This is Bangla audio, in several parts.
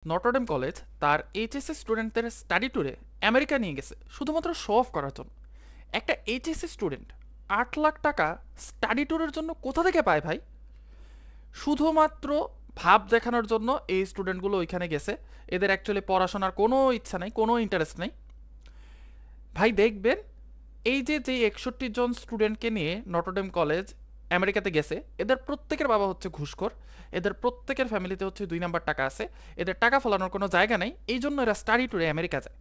নটরডেম কলেজ তার এইচএসসি স্টুডেন্টদের স্টাডি ট্যুরে আমেরিকা নিয়ে গেছে শুধুমাত্র শো অফ করার জন্য। একটা এইচএসসি স্টুডেন্ট 8 লাখ টাকা স্টাডি ট্যুরের জন্য কোথা থেকে পায় ভাই? শুধুমাত্র ভাব দেখানোর জন্য এই স্টুডেন্টগুলো ওইখানে গেছে। এদের অ্যাকচুয়ালি পড়াশোনার কোনো ইচ্ছা নাই, কোনো ইন্টারেস্ট নেই। ভাই দেখবেন, এই যে 61 জন স্টুডেন্টকে নিয়ে নটরডেম কলেজ আমেরিকাতে গেছে, এদের প্রত্যেকের বাবা হচ্ছে ঘুষখোর। এদের প্রত্যেকের ফ্যামিলিতে হচ্ছে 2 নাম্বার টাকা আছে। এদের টাকা ফলানোর কোনো জায়গা নেই, এই জন্য এরা স্টাডি ট্যুরে আমেরিকা যায়।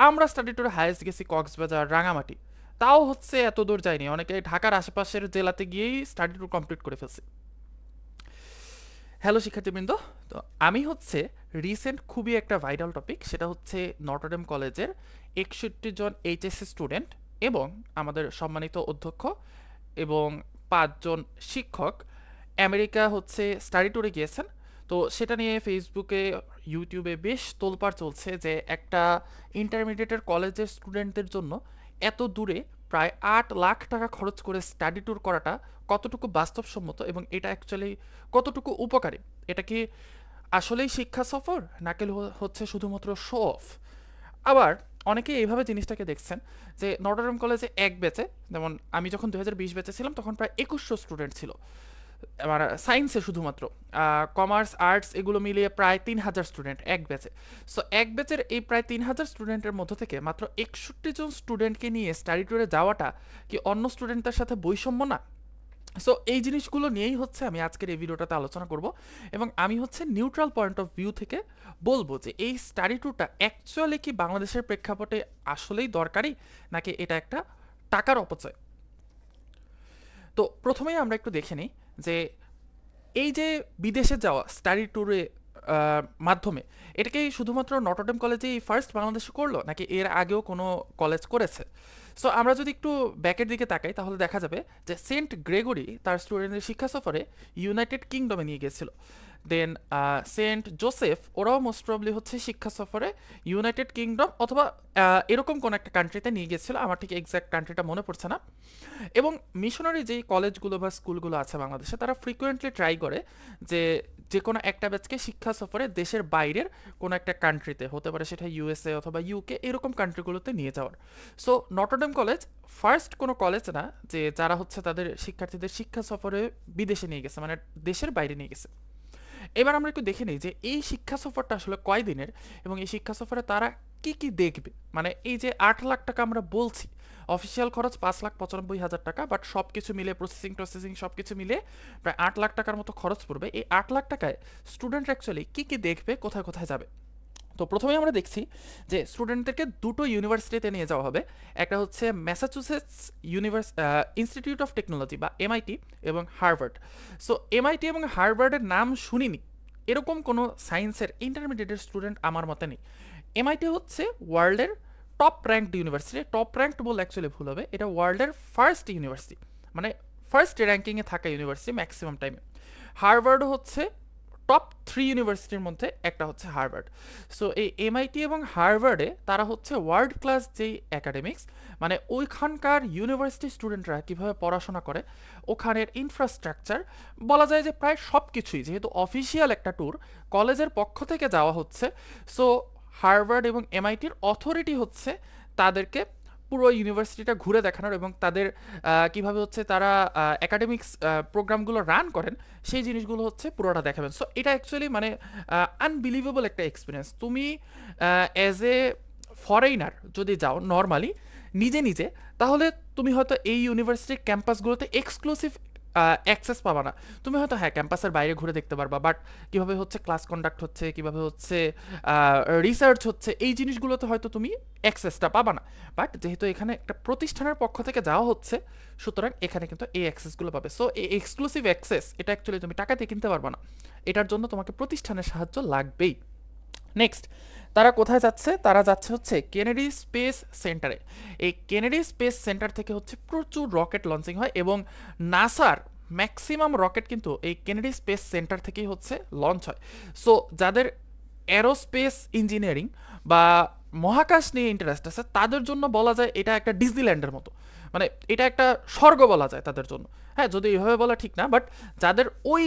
আমরা স্টাডি ট্যুরে হায়েস্ট গেছি কক্সবাজার, রাঙামাটি। তাও হচ্ছে এত দূর যায়নি, অনেকে ঢাকার আশেপাশের জেলাতে গিয়েই স্টাডি ট্যুর কমপ্লিট করে ফেলছে। হ্যালো শিক্ষার্থীবৃন্দ, তো আমি হচ্ছে রিসেন্ট খুবই একটা ভাইরাল টপিক, সেটা হচ্ছে নটরডেম কলেজের 61 জন এইচএসসি স্টুডেন্ট এবং আমাদের সম্মানিত অধ্যক্ষ এবং 5 জন শিক্ষক আমেরিকা হচ্ছে স্টাডি ট্যুরে গিয়েছেন। তো সেটা নিয়ে ফেসবুকে, ইউটিউবে বেশ তোলপাড় চলছে যে একটা ইন্টারমিডিয়েটের কলেজের স্টুডেন্টদের জন্য এত দূরে প্রায় 8 লাখ টাকা খরচ করে স্টাডি ট্যুর করাটা কতটুকু বাস্তবসম্মত এবং এটা অ্যাকচুয়ালি কতটুকু উপকারী। এটা কি আসলেই শিক্ষা সফর, নাকি হচ্ছে শুধুমাত্র শো অফ? আবার অনেকে এইভাবে জিনিসটাকে দেখছেন যে নটরডেম কলেজে এক ব্যাচে, যেমন আমি যখন 2020 ব্যাচে ছিলাম তখন প্রায় 2100 স্টুডেন্ট ছিল আমার সায়েন্সে শুধুমাত্র। কমার্স, আর্টস এগুলো মিলিয়ে প্রায় 3000 স্টুডেন্ট এক ব্যাচে। সো এক ব্যাচের এই প্রায় 3000 স্টুডেন্টের মধ্য থেকে মাত্র 61 জন স্টুডেন্টকে নিয়ে স্টাডি ট্যুরে যাওয়াটা কি অন্য স্টুডেন্টদের সাথে বৈষম্য না? সো এই জিনিসগুলো নিয়েই হচ্ছে আমি আজকের এই ভিডিওটাতে আলোচনা করব এবং আমি হচ্ছে নিউট্রাল পয়েন্ট অফ ভিউ থেকে বলবো যে এই স্টাডি ট্যুরটা অ্যাকচুয়ালি কি বাংলাদেশের প্রেক্ষাপটে আসলেই দরকারি, নাকি এটা একটা টাকার অপচয়। তো প্রথমেই আমরা একটু দেখে নিই যে এই যে বিদেশে যাওয়া স্টাডি ট্যুরে মাধ্যমে, এটাকেই শুধুমাত্র নটরডেম কলেজেই ফার্স্ট বাংলাদেশে করলো, নাকি এর আগেও কোনো কলেজ করেছে? সো আমরা যদি একটু ব্যাকের দিকে তাকাই তাহলে দেখা যাবে যে সেন্ট গ্রেগরি তার স্টুডেন্টদের শিক্ষা সফরে ইউনাইটেড কিংডমে নিয়ে গেছিল। দেন সেন্ট জোসেফ ওরাও মোস্ট প্রবলি হচ্ছে শিক্ষা সফরে ইউনাইটেড কিংডম অথবা এরকম কোন একটা কান্ট্রিতে নিয়ে গেছিল, আমার ঠিক এক্স্যাক্ট কান্ট্রিটা মনে পড়ছে না। এবং মিশনারি যেই কলেজগুলো বা স্কুলগুলো আছে বাংলাদেশে, তারা ফ্রিকোয়েন্টলি ট্রাই করে যে যে কোনো একটা ব্যাচকে শিক্ষা সফরে দেশের বাইরের কোনো একটা কান্ট্রিতে, হতে পারে সেটা ইউএসএ অথবা ইউকে, এরকম কান্ট্রিগুলোতে নিয়ে যাওয়ার। সো নটরডেম কলেজ ফার্স্ট কোনো কলেজ না যে যারা হচ্ছে তাদের শিক্ষার্থীদের শিক্ষা সফরে বিদেশে নিয়ে গেছে, মানে দেশের বাইরে নিয়ে গেছে। এবার আমরা একটু দেখে নিই যে এই শিক্ষা সফরটা আসলে কয় দিনের এবং এই শিক্ষা সফরে তারা কি কি দেখবে। মানে এই যে 8 লাখ টাকা আমরা বলছি, অফিসিয়াল খরচ 5,95,000 টাকা, বাট সব কিছু মিলে প্রসেসিং সব কিছু মিলে প্রায় 8 লাখ টাকার মতো খরচ পড়বে। এই 8 লাখ টাকায় স্টুডেন্ট অ্যাকচুয়ালি কি কি দেখবে, কোথায় কোথায় যাবে। তো প্রথমেই আমরা দেখছি যে স্টুডেন্টদেরকে দুটো ইউনিভার্সিটিতে নিয়ে যাওয়া হবে। একটা হচ্ছে ম্যাসাচুসেটস ইনস্টিটিউট অফ টেকনোলজি বা এমআইটি এবং হার্ভার্ড। সো এমআইটি এবং হার্ভার্ডের নাম শুনিনি এরকম কোনো সায়েন্সের ইন্টারমিডিয়েটের স্টুডেন্ট আমার মতে নেই। এমআইটি হচ্ছে ওয়ার্ল্ডের top ranked university. Top ranked বলে অ্যাকচুয়ালি ভুল হবে, এটা ওয়ার্ল্ডের ফার্স্ট ইউনিভার্সিটি, মানে ফার্স্ট র্যাঙ্কিংয়ে থাকা ইউনিভার্সিটি ম্যাক্সিমাম টাইমে। হার্ভার্ড হচ্ছে টপ 3 ইউনিভার্সিটির মধ্যে একটা হচ্ছে হার্ভার্ড। সো এই এমআইটি এবং হার্ভার্ডে তারা হচ্ছে ওয়ার্ল্ড ক্লাস যেই একাডেমিক্স, মানে ওইখানকার ইউনিভার্সিটি স্টুডেন্টরা কীভাবে পড়াশোনা করে, ওখানের ইনফ্রাস্ট্রাকচার, বলা যায় যে প্রায় সব কিছুই, যেহেতু অফিসিয়াল একটা ট্যুর কলেজের পক্ষ থেকে যাওয়া হচ্ছে, সো হার্ভার্ড এবং এমআইটির অথরিটি হচ্ছে তাদেরকে পুরো ইউনিভার্সিটিটা ঘুরে দেখানোর এবং তাদের কিভাবে হচ্ছে তারা একাডেমিক্স প্রোগ্রামগুলো রান করেন সেই জিনিসগুলো হচ্ছে পুরোটা দেখাবেন। সো এটা অ্যাকচুয়ালি মানে আনবিলিভেবল একটা এক্সপিরিয়েন্স। তুমি অ্যাজ এ ফরেইনার যদি যাও নর্মালি নিজে নিজে, তাহলে তুমি হয়তো এই ইউনিভার্সিটির ক্যাম্পাসগুলোতে এক্সক্লুসিভ অ্যাক্সেস পাবা না। তুমি হয়তো হ্যাঁ ক্যাম্পাসের বাইরে ঘুরে দেখতে পারবা, বাট কীভাবে হচ্ছে ক্লাস কন্ডাক্ট হচ্ছে, কীভাবে হচ্ছে রিসার্চ হচ্ছে, এই জিনিসগুলোতে হয়তো তুমি অ্যাক্সেসটা পাবা না। বাট যেহেতু এখানে একটা প্রতিষ্ঠানের পক্ষ থেকে যাওয়া হচ্ছে, সুতরাং এখানে কিন্তু এই অ্যাক্সেসগুলো পাবে। সো এই এক্সক্লুসিভ অ্যাক্সেস এটা অ্যাকচুয়ালি তুমি টাকাতে কিনতে পারবা না, এটার জন্য তোমাকে প্রতিষ্ঠানের সাহায্য লাগবেই। নেক্সট, তারা কোথায় যাচ্ছে? তারা যাচ্ছে হচ্ছে কেনেডি স্পেস সেন্টারে। এই কেনেডি স্পেস সেন্টার থেকে হচ্ছে প্রচুর রকেট লঞ্চিং হয় এবং নাসার ম্যাক্সিমাম রকেট কিন্তু এই কেনেডি স্পেস সেন্টার থেকেই হচ্ছে লঞ্চ হয়। সো যাদের অ্যারোস্পেস ইঞ্জিনিয়ারিং বা মহাকাশ নিয়ে ইন্টারেস্ট আছে তাদের জন্য বলা যায় এটা একটা ডিজনিল্যান্ডের মতো। মানে এটা একটা স্বর্গ বলা যায় তাদের জন্য। হ্যাঁ, যদি এইভাবে বলা ঠিক না, বাট যাদের ওই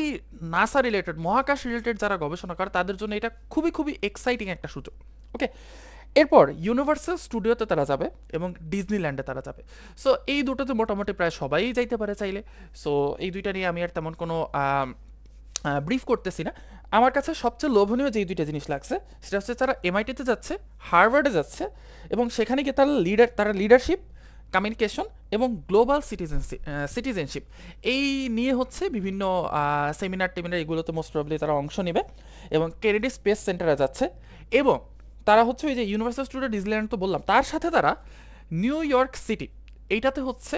নাসা রিলেটেড, মহাকাশ রিলেটেড যারা গবেষণা করে তাদের জন্য এটা খুবই খুবই এক্সাইটিং একটা সুযোগ। ওকে, এরপর ইউনিভার্সাল স্টুডিওতে তারা যাবে এবং ডিজনিল্যান্ডে তারা যাবে। সো এই দুটোতে মোটামুটি প্রায় সবাই যাইতে পারে চাইলে। সো এই দুইটা নিয়ে আমি আর তেমন কোনো ব্রিফ করতেছি না। আমার কাছে সবচেয়ে লোভনীয় যেই দুইটা জিনিস লাগছে সেটা হচ্ছে তারা এমআইটিতে যাচ্ছে, হার্ভার্ডে যাচ্ছে, এবং সেখানে গিয়ে তারা লিডারশিপ, কমিউনিকেশন এবং গ্লোবাল সিটিজেনশিপ এই নিয়ে হচ্ছে বিভিন্ন সেমিনার টেমিনার এগুলোতে মোস্ট প্রবলি তারা অংশ নেবে, এবং কেনেডি স্পেস সেন্টারে যাচ্ছে। এবং তারা হচ্ছে ওই যে ইউনিভার্সাল স্টুডিও ডিজনিল্যান্ড তো বললাম, তার সাথে তারা নিউ ইয়র্ক সিটি এইটাতে হচ্ছে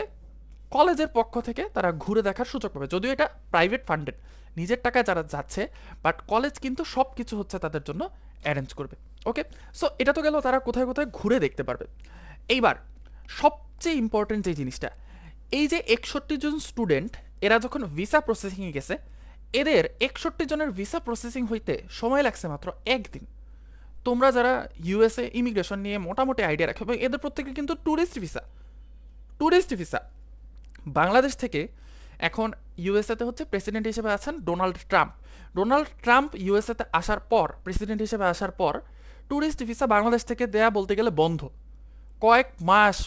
কলেজের পক্ষ থেকে তারা ঘুরে দেখার সুযোগ পাবে। যদিও এটা প্রাইভেট ফান্ডেড, নিজের টাকায় যারা যাচ্ছে, বাট কলেজ কিন্তু সব কিছু হচ্ছে তাদের জন্য অ্যারেঞ্জ করবে। ওকে, সো এটা তো গেল তারা কোথায় কোথায় ঘুরে দেখতে পারবে। এইবার সবচেয়ে ইম্পর্টেন্ট যে জিনিসটা, এই যে 61 জন স্টুডেন্ট এরা যখন ভিসা প্রসেসিংয়ে গেছে, এদের 61 জনের ভিসা প্রসেসিং হইতে সময় লাগছে মাত্র একদিন। তোমরা যারা ইউএসএ ইমিগ্রেশন নিয়ে মোটামুটি আইডিয়া রাখো, এদের প্রত্যেকে কিন্তু ট্যুরিস্ট ভিসা। বাংলাদেশ থেকে এখন ইউএসএতে হচ্ছে প্রেসিডেন্ট হিসেবে আছেন ডোনাল্ড ট্রাম্প ইউএসএতে আসার পর, প্রেসিডেন্ট হিসেবে আসার পর ট্যুরিস্ট ভিসা বাংলাদেশ থেকে দেয়া বলতে গেলে বন্ধ। কয়েক মাস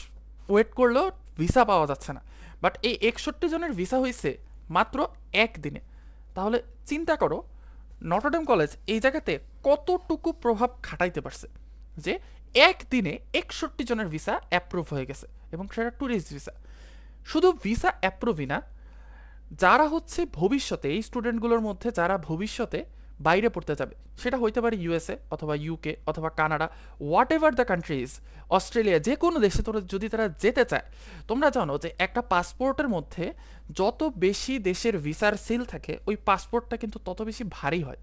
ওয়েট করলেও ভিসা পাওয়া যাচ্ছে না। বাট এই 61 জনের ভিসা হয়েছে মাত্র একদিনে। তাহলে চিন্তা করো নটরডেম কলেজ এই জায়গাতে কতটুকু প্রভাব খাটাইতে পারছে, যে একদিনে 61 জনের ভিসা অ্যাপ্রুভ হয়ে গেছে, এবং সেটা ট্যুরিস্ট ভিসা। শুধু ভিসা অ্যাপ্রুভই না, যারা হচ্ছে ভবিষ্যতে, এই স্টুডেন্টগুলোর মধ্যে যারা ভবিষ্যতে বাইরে পড়তে যাবে, সেটা হইতে পারে ইউএসএ অথবা ইউকে অথবা Canada, what ever the countries, Australia, যে কোনো দেশে যদি তারা যেতে চায়, তোমরা জানো যে একটা পাসপোর্টের মধ্যে যত বেশি দেশের ভিসার সিল থাকে, ওই পাসপোর্টটা কিন্তু তত বেশি ভারী হয়।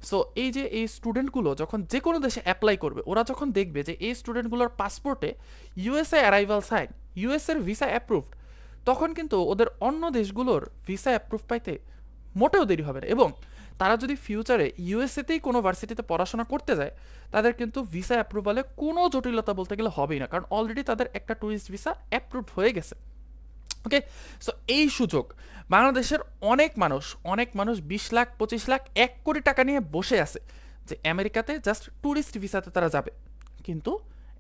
সো এই যে এই স্টুডেন্টগুলো যখন যে কোনো দেশে অ্যাপ্লাই করবে, ওরা যখন দেখবে যে এই স্টুডেন্টগুলোর পাসপোর্টে ইউএসএ অ্যারাইভাল সাইন, ইউএসএর ভিসা অ্যাপ্রুভড, তখন কিন্তু ওদের অন্য দেশগুলোর ভিসা অ্যাপ্রুভ পাইতে মোটেও দেরি হবে না। এবং তারা যদি ফিউচারে ইউএসএতেই কোনো ভার্সিটিতে পড়াশোনা করতে যায়, তাদের কিন্তু ভিসা অ্যাপ্রুভালে কোনো জটিলতা বলতে গেলে হবেই না, কারণ অলরেডি তাদের একটা ট্যুরিস্ট ভিসা অ্যাপ্রুভড হয়ে গেছে। ওকে, সো এই সুযোগ বাংলাদেশের অনেক মানুষ 20 লাখ 25 লাখ 1 কোটি টাকা নিয়ে বসে আছে যে আমেরিকাতে জাস্ট ট্যুরিস্ট ভিসাতে তারা যাবে, কিন্তু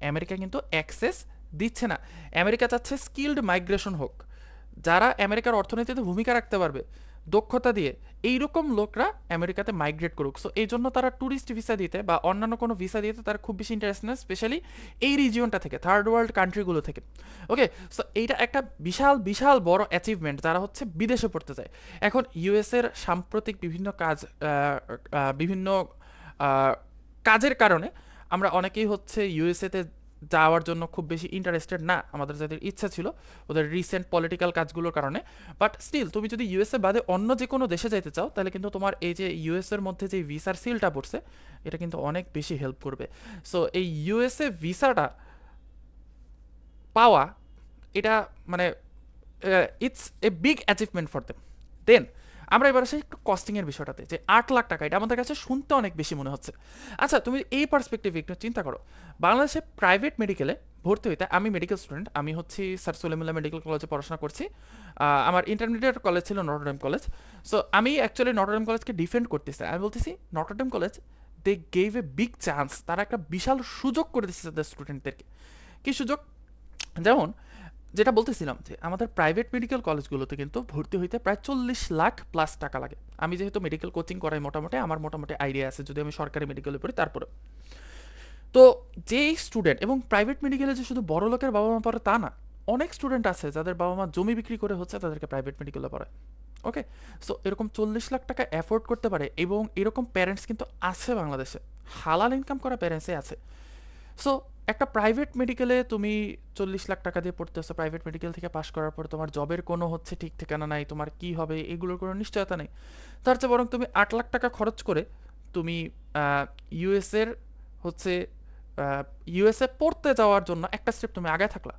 আমেরিকা কিন্তু অ্যাক্সেস দিচ্ছে না। আমেরিকা চাচ্ছে স্কিল্ড মাইগ্রেশন হোক, যারা আমেরিকার অর্থনীতিতে ভূমিকা রাখতে পারবে দক্ষতা দিয়ে, এইরকম লোকরা আমেরিকাতে মাইগ্রেট করুক। সো এই জন্য তারা ট্যুরিস্ট ভিসা দিতে বা অন্যান্য কোনো ভিসা দিতে তারা খুব বেশি ইন্টারেস্ট নেয়, স্পেশালি এই রিজিয়নটা থেকে, থার্ড ওয়ার্ল্ড কান্ট্রিগুলো থেকে। ওকে, সো এইটা একটা বিশাল বিশাল বড় অ্যাচিভমেন্ট যারা হচ্ছে বিদেশে পড়তে যায়। এখন ইউএসের সাম্প্রতিক বিভিন্ন কাজের কারণে আমরা অনেকেই হচ্ছে ইউএসএতে যাওয়ার জন্য খুব বেশি ইন্টারেস্টেড না, আমাদের যাদের ইচ্ছা ছিল ওদের রিসেন্ট পলিটিক্যাল কাজগুলোর কারণে। বাট স্টিল তুমি যদি ইউএসএ বাদে অন্য যে কোনো দেশে যাইতে চাও, তাহলে কিন্তু তোমার এই যে ইউএসএর মধ্যে যে ভিসার সিলটা পড়ছে, এটা কিন্তু অনেক বেশি হেল্প করবে। সো এই ইউএসএ ভিসাটা পাওয়া, এটা মানে it's a big achievement for them. Then আমরা এবার আসি একটু কস্টিংয়ের বিষয়টাতে, যে 8 লাখ টাকা, এটা আমাদের কাছে শুনতে অনেক বেশি মনে হচ্ছে। আচ্ছা, তুমি এই পার্সপেক্টিভে একটু চিন্তা করো, বাংলাদেশে প্রাইভেট মেডিকেলে ভর্তি হইতে, আমি মেডিকেল স্টুডেন্ট, আমি হচ্ছে স্যার সলিমুল্লাহ মেডিকেল কলেজে পড়াশোনা করছি। আমার ইন্টারমিডিয়েট কলেজ ছিল নটরডেম কলেজ। সো আমি অ্যাকচুয়ালি নটরডেম কলেজকে ডিফেন্ড করতেছি, আমি বলতেছি Notre Dame college they gave a big chance, তারা একটা বিশাল সুযোগ করে দিচ্ছে তাদের স্টুডেন্টদেরকে। কি সুযোগ? যেমন যেটা বলতেছিলাম যে আমাদের প্রাইভেট মেডিকেল কলেজগুলোতে কিন্তু ভর্তি হইতে প্রায় 40 লাখ প্লাস টাকা লাগে। আমি যেহেতু মেডিকেল কোচিং করাই, মোটামুটি আমার আইডিয়া আছে, যদি আমি সরকারি মেডিকেলে পড়ি তারপরে। তো যেই স্টুডেন্ট, এবং প্রাইভেট মেডিকেলে যে শুধু বড় লোকের বাবা মা পড়ে তা না, অনেক স্টুডেন্ট আছে যাদের বাবা মা জমি বিক্রি করে হচ্ছে তাদেরকে প্রাইভেট মেডিকেলে পড়ায়। ওকে, সো এরকম 40 লাখ টাকা অ্যাফোর্ড করতে পারে, এবং এরকম প্যারেন্টস কিন্তু আছে বাংলাদেশে, হালাল ইনকাম করা প্যারেন্টসই আছে। সো একটা প্রাইভেট মেডিকেলে তুমি 40 লাখ টাকা দিয়ে পড়তেছো, প্রাইভেট মেডিকেল থেকে পাশ করার পর তোমার জবের কোনো হচ্ছে ঠিক ঠিকানা নাই, তোমার কি হবে এগুলোর কোনো নিশ্চয়তা নেই। তার চেয়ে বরং তুমি 8 লাখ টাকা খরচ করে তুমি ইউএসএর হচ্ছে ইউএসএ পড়তে যাওয়ার জন্য একটা স্টেপ তুমি আগে থাকলা,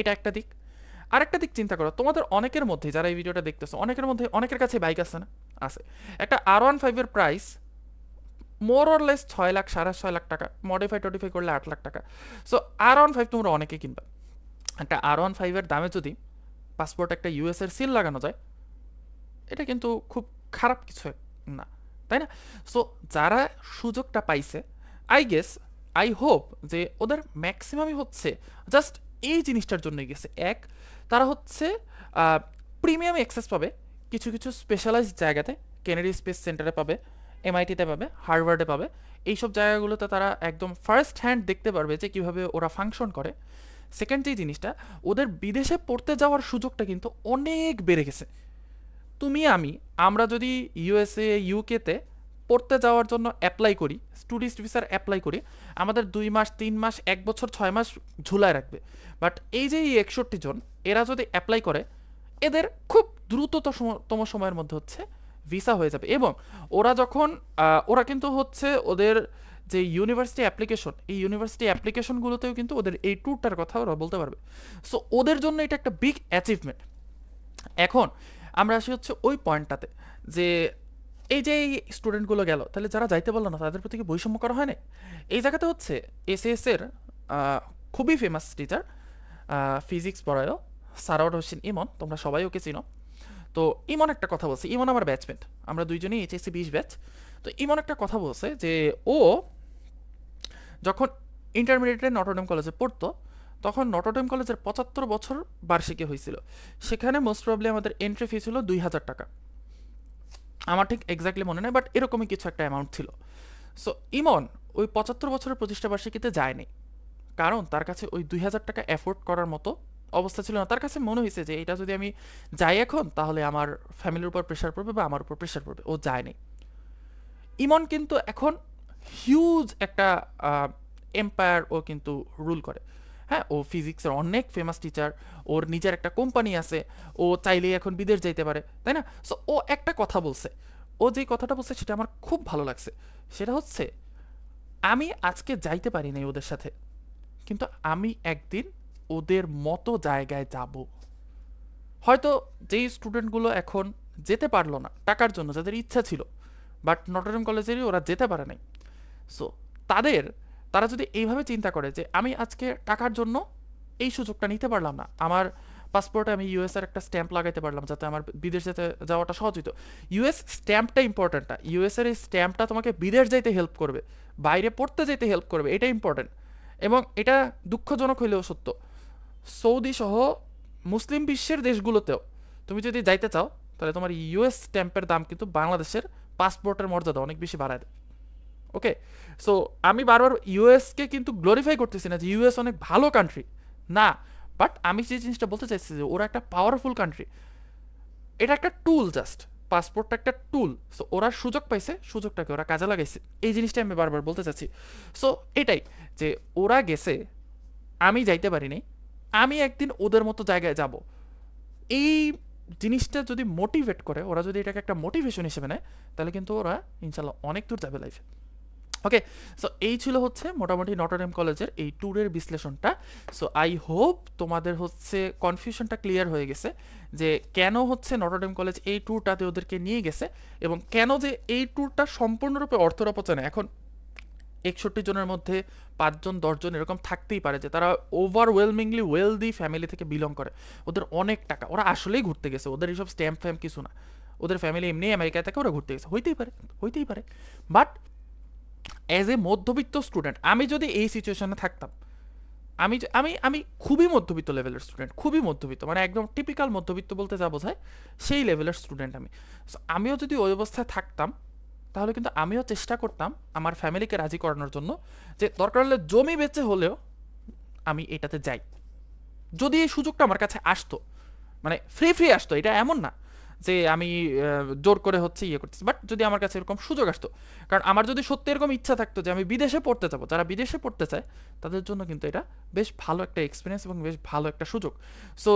এটা একটা দিক। আরেকটা দিক চিন্তা করো, তোমাদের অনেকের মধ্যে যারা এই ভিডিওটা দেখতেছো, অনেকের কাছে বাইক আছে না? আছে। একটা R15 এর price more or less 6 lakh 6.5 lakh টাকা, মডিফাই করলে 8 লাখ টাকা। সো R15 তোমরা অনেকে কিনবা। একটা R15 এর দামে যদি পাসপোর্ট একটা ইউএস এর সিল লাগানো যায়, এটা কিন্তু খুব খারাপ কিছু না, তাই না? সো যারা সুযোগটা পাইছে, আই গেস, আই হোপ যে ওদের ম্যাক্সিমামই হচ্ছে জাস্ট এই জিনিসটার জন্যই গেছে। এক, তারা হচ্ছে প্রিমিয়াম অ্যাক্সেস পাবে কিছু কিছু স্পেশালাইজড জায়গাতে, কেনেডি স্পেস সেন্টারে পাবে, এমআইটিতে পাবে, হার্ভার্ডে পাবে। এইসব জায়গাগুলোতে তারা একদম ফার্স্ট হ্যান্ড দেখতে পারবে যে কীভাবে ওরা ফাংশন করে। সেকেন্ড যে জিনিসটা, ওদের বিদেশে পড়তে যাওয়ার সুযোগটা কিন্তু অনেক বেড়ে গেছে। তুমি আমরা যদি ইউএসএ ইউকেতে পড়তে যাওয়ার জন্য অ্যাপ্লাই করি, ট্যুরিস্ট ভিসার অ্যাপ্লাই করি, আমাদের 2 মাস 3 মাস 1 বছর 6 মাস ঝুলায় রাখবে। বাট এই যে এই 61 জন, এরা যদি অ্যাপ্লাই করে, এদের খুব দ্রুততম সময়ের মধ্যে হচ্ছে ভিসা হয়ে যাবে। এবং ওরা যখন ওরা কিন্তু হচ্ছে ওদের যে ইউনিভার্সিটি অ্যাপ্লিকেশন, এই ইউনিভার্সিটি অ্যাপ্লিকেশনগুলোতেও কিন্তু ওদের এই ট্যুরটার কথা ওরা বলতে পারবে। সো ওদের জন্য এটা একটা বিগ অ্যাচিভমেন্ট। এখন আমরা আসি হচ্ছে ওই পয়েন্টটাতে, যে এই যে এই স্টুডেন্টগুলো গেল, তাহলে যারা যাইতে পারলো না তাদের প্রতি কি বৈষম্য করা হয় না? এই জায়গাতে হচ্ছে এসএস এর খুবই famous teacher, physics পড়ায়ও, সারাউট Hossain Emon, তোমরা সবাই ওকে চিনো। তো ইমন একটা কথা বলছে, ইমন আমার ব্যাচমেট, আমরা দুইজনেই এইচএসসি 20 ব্যাচ। তো ইমন একটা কথা বলছে যে ও যখন ইন্টারমিডিয়েটে নটরডেম কলেজে পড়তো, তখন নটরডেম কলেজের 75 বছর বার্ষিকী হয়েছিল। সেখানে মোস্ট প্রবলি আমাদের এন্ট্রি ফি ছিল 2000 টাকা, আমার ঠিক এক্স্যাক্টলি মনে নেই, বাট এরকমই কিছু একটা অ্যামাউন্ট ছিল। সো ইমন ওই 75 বছরের প্রতিষ্ঠা বার্ষিকীতে যায়নি, কারণ তার কাছে ওই 2000 টাকা অ্যাফোর্ড করার মতো অবস্থা ছিল না। তার কাছে মনে হয়েছে যে এটা যদি আমি যাই এখন, তাহলে আমার ফ্যামিলির উপর প্রেশার পড়বে বা আমার উপর প্রেশার পড়বে, ও যায়নি। ইমন কিন্তু এখন হিউজ একটা এম্পায়ার ও কিন্তু রুল করে। হ্যাঁ, ও ফিজিক্সের অনেক ফেমাস টিচার, ওর নিজের একটা কোম্পানি আছে, ও চাইলেই এখন বিদেশ যাইতে পারে, তাই না? সো ও একটা কথা বলছে, ও যে কথাটা বলছে সেটা আমার খুব ভালো লাগছে। সেটা হচ্ছে, আমি আজকে যাইতে পারি নাই ওদের সাথে, কিন্তু আমি একদিন ওদের মতো জায়গায় যাব। হয়তো যেই স্টুডেন্টগুলো এখন যেতে পারলো না টাকার জন্য, যাদের ইচ্ছা ছিল বাট নটরডেম কলেজেরই ওরা যেতে পারে নাই, সো তারা যদি এইভাবে চিন্তা করে যে আমি আজকে টাকার জন্য এই সুযোগটা নিতে পারলাম না, আমার পাসপোর্টে আমি ইউএস এর একটা স্ট্যাম্প লাগাইতে পারলাম যাতে আমার বিদেশ যেতে যাওয়াটা সহজ হতো। ইউএস স্ট্যাম্পটা ইম্পর্টেন্ট না, ইউএস এর এই স্ট্যাম্পটা তোমাকে বিদেশ যাইতে হেল্প করবে, বাইরে পড়তে যেতে হেল্প করবে, এটা ইম্পর্টেন্ট। এবং এটা দুঃখজনক হইলেও সত্য, সৌদি সহ মুসলিম বিশ্বের দেশগুলোতেও তুমি যদি যাইতে চাও, তাহলে তোমার ইউএস স্ট্যাম্পের দাম কিন্তু বাংলাদেশের পাসপোর্টের মর্যাদা অনেক বেশি বাড়ায় দেয়। ওকে, সো আমি বারবার ইউএসকে কিন্তু গ্লোরিফাই করতেছি না যে ইউএস অনেক ভালো কান্ট্রি, না। বাট আমি যে জিনিসটা বলতে চাইছি যে ওরা একটা পাওয়ারফুল কান্ট্রি, এটা একটা টুল, জাস্ট পাসপোর্টটা একটা টুল। সো ওরা সুযোগ পাইছে, সুযোগটাকে ওরা কাজে লাগাইছে, এই জিনিসটা আমি বারবার বলতে চাচ্ছি। সো এটাই, যে ওরা গেছে, আমি যাইতে পারিনি, আমি একদিন ওদের মতো জায়গায় যাব। এই জিনিসটা যদি মোটিভেট করে, ওরা যদি এটাকে একটা মোটিভেশন হিসেবে নেয়, তাহলে কিন্তু ওরা ইনশাল্লাহ অনেক দূর যাবে লাইফে। ওকে, সো এই ছিল হচ্ছে মোটামুটি নটরডেম কলেজের এই ট্যুরের বিশ্লেষণটা। সো আই হোপ তোমাদের হচ্ছে কনফিউশনটা ক্লিয়ার হয়ে গেছে যে কেন হচ্ছে নটরডেম কলেজ এই ট্যুরটাতে ওদেরকে নিয়ে গেছে, এবং কেন যে এই ট্যুরটা সম্পূর্ণরূপে অর্থের অপচয়। এখন 61 জনের মধ্যে 5 জন 10 জন এরকম থাকতেই পারে যে তারা ওভারওয়েলমিংলি ওয়েলদি ফ্যামিলি থেকে বিলং করে, ওদের অনেক টাকা, ওরা আসলেই ঘুরতে গেছে, ওদের এইসব স্ট্যাম্প ফ্যাম্প কিছু না, ওদের ফ্যামিলি এমনি আমেরিকায় থাকে, ওরা ঘুরতে গেছে, হইতেই পারে। বাট অ্যাজ এ মধ্যবিত্ত স্টুডেন্ট, আমি যদি এই সিচুয়েশনে থাকতাম, আমি খুবই মধ্যবিত্ত লেভেলের স্টুডেন্ট, খুবই মধ্যবিত্ত, মানে একদম টিপিক্যাল মধ্যবিত্ত বলতে যা বোঝায় সেই লেভেলের স্টুডেন্ট আমি। সো আমিও যদি ওই অবস্থায় থাকতাম, তাহলে কিন্তু আমিও চেষ্টা করতাম আমার ফ্যামিলিকে রাজি করানোর জন্য, যে দরকার হলে জমি বেচে হলেও আমি এটাতে যাই, যদি এই সুযোগটা আমার কাছে আসতো। মানে ফ্রি আসতো, এটা এমন না যে আমি জোর করে হচ্ছে ইয়ে করতেছি, বাট যদি আমার কাছে এরকম সুযোগ আসতো, কারণ আমার যদি সত্যি এরকম ইচ্ছা থাকতো যে আমি বিদেশে পড়তে যাবো, যারা বিদেশে পড়তে চায় তাদের জন্য কিন্তু এটা বেশ ভালো একটা এক্সপিরিয়েন্স এবং বেশ ভালো একটা সুযোগ। সো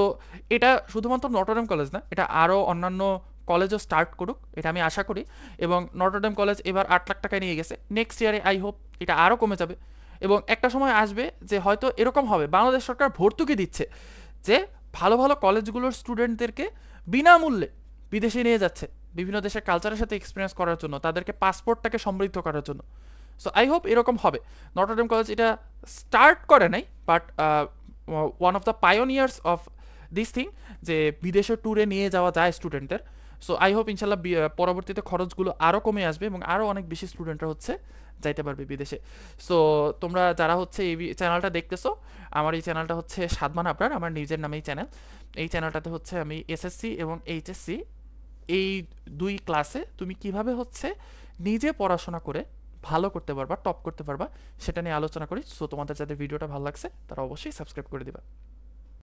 এটা শুধুমাত্র নটরডেম কলেজ না, এটা আরও অন্যান্য কলেজও স্টার্ট করুক, এটা আমি আশা করি। এবং নটরডেম কলেজ এবার 8 লাখ টাকায় নিয়ে গেছে, নেক্সট ইয়ারে আই হোপ এটা আরও কমে যাবে। এবং একটা সময় আসবে যে হয়তো এরকম হবে, বাংলাদেশ সরকার ভর্তুকি দিচ্ছে যে ভালো ভালো কলেজগুলোর স্টুডেন্টদেরকে বিনামূল্যে বিদেশে নিয়ে যাচ্ছে, বিভিন্ন দেশের কালচারের সাথে এক্সপিরিয়েন্স করার জন্য, তাদেরকে পাসপোর্টটাকে সমৃদ্ধ করার জন্য। সো আই হোপ এরকম হবে। নটরডেম কলেজ এটা স্টার্ট করে নাই, but one of the pioneers of this thing, যে বিদেশের ট্যুরে নিয়ে যাওয়া যায় স্টুডেন্টদের। সো আই হোপ ইনশাল্লাহ পরবর্তীতে খরচগুলো আরও কমে আসবে এবং আরও অনেক বেশি স্টুডেন্টরা হচ্ছে যাইতে পারবে বিদেশে। সো তোমরা যারা হচ্ছে এই চ্যানেলটা দেখতেছো, আমার এই চ্যানেলটা হচ্ছে সাদমান আবরার, আমার নিজের নামেই চ্যানেল। এই চ্যানেলটাতে হচ্ছে আমি এসএসসি এবং এইচএসসি এই দুই ক্লাসে তুমি কিভাবে হচ্ছে নিজে পড়াশোনা করে ভালো করতে পারবা, টপ করতে পারবা, সেটা নিয়ে আলোচনা করি। সো তোমাদের যাদের ভিডিওটা ভালো লাগছে তারা অবশ্যই সাবস্ক্রাইব করে দিবা।